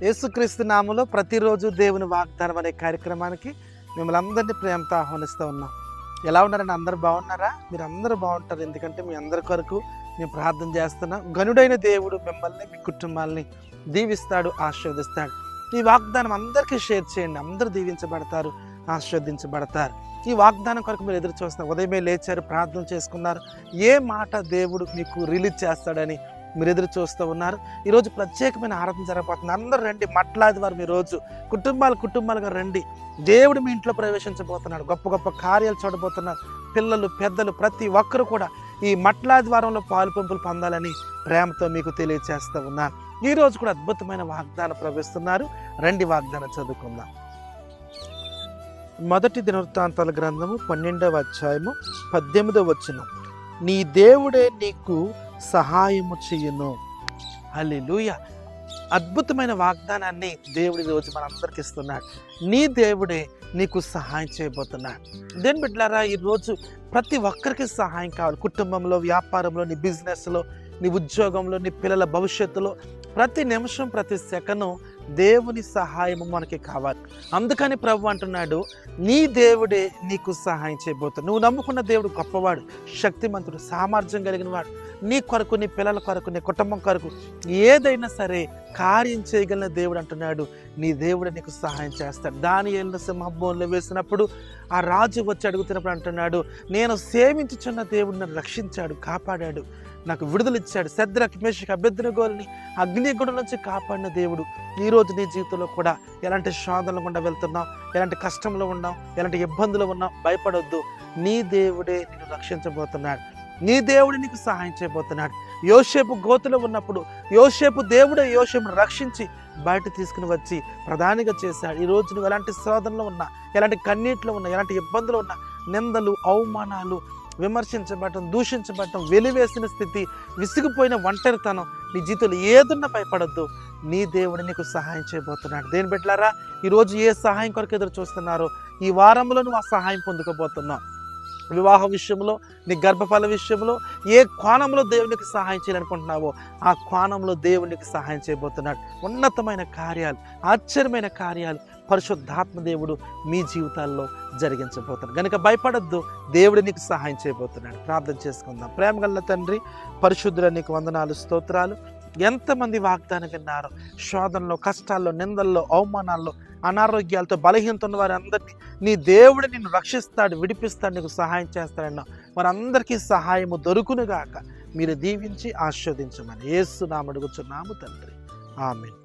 యేసుక్రీస్తు నామములో ప్రతిరోజు దేవుని వాగ్దానం అనే కార్యక్రమానికి మిమ్మల్ని అందరినీ ప్రేమతో ఆహ్వానిస్తూ ఉన్నాం. ఎలా ఉన్నారండి? అందరూ బాగున్నారా? మీరు అందరూ బాగుంటారు, ఎందుకంటే మీ అందరి కొరకు మేము ప్రార్థన చేస్తున్నాం. గనుడైన దేవుడు మిమ్మల్ని, మీ కుటుంబాలని దీవిస్తాడు, ఆశీర్వదిస్తాడు. ఈ వాగ్దానం అందరికీ షేర్ చేయండి. అందరూ దీవించబడతారు, ఆశీర్వదించబడతారు. ఈ వాగ్దానం కొరకు మీరు ఎదురు చూస్తున్నారు. ఉదయమే లేచారు, ప్రార్థన చేసుకున్నారు, ఏ మాట దేవుడు మీకు రిలీజ్ చేస్తాడని మీరు ఎదురు చూస్తూ ఉన్నారు. ఈరోజు ప్రత్యేకమైన ఆరాధన జరగబోతుంది. అందరూ రండి, మట్లాది వారు మీ రోజు కుటుంబాలుగా రండి. దేవుడు మీ ఇంట్లో ప్రవేశించబోతున్నాడు, గొప్ప గొప్ప కార్యాలు చూడబోతున్నారు. పిల్లలు, పెద్దలు ప్రతి ఒక్కరు కూడా ఈ మట్లాది వారంలో పాలు పంపులు పొందాలని ప్రేమతో మీకు తెలియజేస్తూ ఉన్నారు. ఈరోజు కూడా అద్భుతమైన వాగ్దానం ప్రవేశిస్తున్నారు. రండి, వాగ్దానం చదువుకుందాం. మొదటి దినవృత్తాంతాల గ్రంథము 12వ అధ్యాయము 18వ వచనం. నీ దేవుడే నీకు సహాయము చెయ్యును. హల్లెలూయా. అద్భుతమైన వాగ్దానాన్ని దేవుడి రోజు మనందరికి ఇస్తున్నాడు. నీ దేవుడే నీకు సహాయం చేయబోతున్నాడు. దేని బిడ్డలారా, ఈరోజు ప్రతి ఒక్కరికి సహాయం కావాలి. కుటుంబంలో, వ్యాపారంలో, నీ బిజినెస్లో, నీ ఉద్యోగంలో, నీ పిల్లల భవిష్యత్తులో ప్రతి నిమిషం, ప్రతి సెకను దేవుని సహాయము మనకి కావాలి. అందుకని ప్రభు అంటున్నాడు, నీ దేవుడే నీకు సహాయం చేయబోతాడు. నువ్వు నమ్ముకున్న దేవుడు గొప్పవాడు, శక్తిమంతుడు, సామర్థ్యం కలిగిన వాడు. నీ కొరకు, నీ పిల్లల కొరకు, నీ కుటుంబం కొరకు ఏదైనా సరే కార్యం చేయగలిగిన దేవుడు అంటున్నాడు. నీ దేవుడే నీకు సహాయం చేస్తాడు. దానియేలును సింహబోన్లో వేసినప్పుడు ఆ రాజు వచ్చి అడుగుతున్నప్పుడు అంటున్నాడు, నేను సేవించుచున్న దేవుడు నన్ను రక్షించాడు, కాపాడాడు, నాకు విడుదలిచ్చాడు. శద్రక్, మేషక్, అబేద్నెగోని అగ్నిగుండం నుంచి కాపాడిన దేవుడు ఈరోజు నీ జీవితంలో కూడా ఎలాంటి శోధనలు గుండా వెళ్తున్నావు, ఎలాంటి కష్టంలో ఉన్నావు, ఎలాంటి ఇబ్బందులు ఉన్నావు, భయపడొద్దు. నీ దేవుడే నిన్ను రక్షించబోతున్నాడు. నీ దేవుడు నీకు సహాయం చేయబోతున్నాడు. యోసేపు గోతులో ఉన్నప్పుడు దేవుడే యోసేపును రక్షించి బయట తీసుకుని వచ్చి ప్రధానిగా చేశాడు. ఈరోజు నువ్వు ఎలాంటి శోధనలో ఉన్నా, ఎలాంటి కన్నీటిలో ఉన్నా, ఎలాంటి ఇబ్బందులు ఉన్నా, నిందలు, అవమానాలు, విమర్శించబడటం, దూషించబడటం, వెలివేసిన స్థితి, విసిగిపోయిన ఒంటరితనం, నీ జీవితంలో ఏదున్నా భయపడొద్దు. నీ దేవుడు నీకు సహాయం చేయబోతున్నాడు. దేని బిడ్డలారా, ఈరోజు ఏ సహాయం కొరకు ఎదురు చూస్తున్నారో ఈ వారంలో నువ్వు ఆ సహాయం పొందుకోబోతున్నావు. వివాహ విషయంలో, నీ గర్భఫల విషయంలో ఏ కోణంలో దేవునికి సహాయం చేయాలనుకుంటున్నావో ఆ కోణంలో దేవునికి సహాయం చేయబోతున్నాడు. ఉన్నతమైన కార్యాలు, ఆశ్చర్యమైన కార్యాలు పరిశుద్ధాత్మ దేవుడు మీ జీవితాల్లో జరిగించబోతున్నాడు. కనుక భయపడొద్దు, దేవుడు నీకు సహాయం చేయబోతున్నాడు. ప్రార్థన చేసుకుందాం. ప్రేమగల తండ్రి, పరిశుద్ధుల నీకు వందనాలు, స్తోత్రాలు. ఎంతమంది వాగ్దానం విన్నారు? శోధనలో, కష్టాల్లో, నిందల్లో, అవమానాల్లో, అనారోగ్యాలతో బలహీనత ఉన్న వారి అందరినీ నీ దేవుడు నిన్ను రక్షిస్తాడు, విడిపిస్తాడు, నీకు సహాయం చేస్తాడన్నా వారందరికీ సహాయము దొరుకునుగాక. మీరు దీవించి ఆశీర్వదించమని యేసు నామమున అడుగుచున్నాము తండ్రి, ఆమేన్.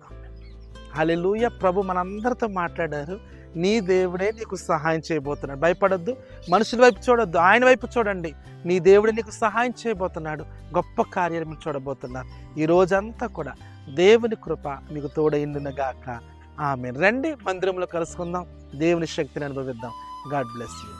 హల్లెలూయా. ప్రభు మనందరితో మాట్లాడారు. నీ దేవుడే నీకు సహాయం చేయబోతున్నాడు. భయపడొద్దు, మనుషుల వైపు చూడొద్దు, ఆయన వైపు చూడండి. నీ దేవుడే నీకు సహాయం చేయబోతున్నాడు. గొప్ప కార్యాలు మీరు చూడబోతున్నారు. ఈ రోజంతా కూడా దేవుని కృప మీకు తోడైండునుగాక. ఆమేన్. రండి, మందిరంలో కలుసుకుందాం, దేవుని శక్తిని అనుభవిద్దాం. God bless you.